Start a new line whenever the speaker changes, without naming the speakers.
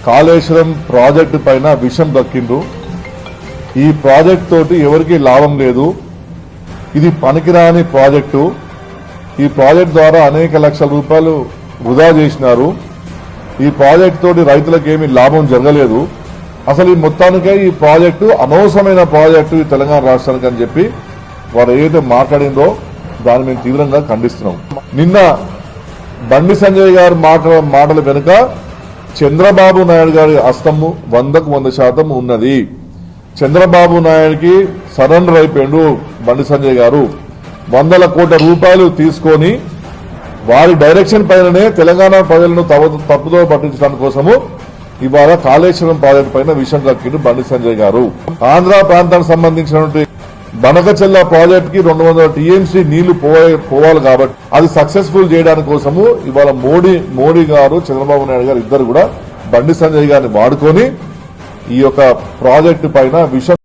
Kaleshwaram project పైన విషం దక్కిండ్రు. ఈ ప్రాజెక్ట్ తోటి ఎవరికి లాభం లేదు. ఇది పనికిరాని ప్రాజెక్టు. ఈ ప్రాజెక్ట్ ద్వారా అనేక లక్షల రూపాయలు వృధా చేసినారు. ఈ ప్రాజెక్ట్ తోటి రైతులకు ఏమీ లాభం జరగలేదు. అసలు ఈ మొత్తానికే ఈ ప్రాజెక్టు అనవసరమైన ప్రాజెక్టు ఈ తెలంగాణ రాష్ట్రానికి అని చెప్పి వారు ఏదైతే మాట్లాడిందో దాన్ని మేము తీవ్రంగా ఖండిస్తున్నాం. నిన్న బండి సంజయ్ గారు మాటల వెనుక చంద్రబాబు నాయుడు గారి హస్తము 100% ఉన్నది. చంద్రబాబు నాయుడికి సరెండర్ అయిపోయిండు బండి సంజయ్ గారు. 100 కోట్ల రూపాయలు తీసుకొని వారి డైరెక్షన్ పైననే తెలంగాణ ప్రజలను తప్పుదో పట్టించడానికి కోసము ఇవాళ కాళేశ్వరం ప్రాజెక్టు పైన విషయం కక్కిండు బండి సంజయ్ గారు. ఆంధ్ర ప్రాంతానికి సంబంధించినటువంటి బనకచెల్ల ప్రాజెక్ట్ కి 200 టీఎంసీ నీళ్లు పోవాలి కాబట్టి అది సక్సెస్ఫుల్ చేయడానికి కోసము ఇవాళ మోడీ గారు చంద్రబాబు నాయుడు గారు ఇద్దరు కూడా బండి సంజయ్ గారిని వాడుకొని ఈ యొక్క ప్రాజెక్టు పైన విషయం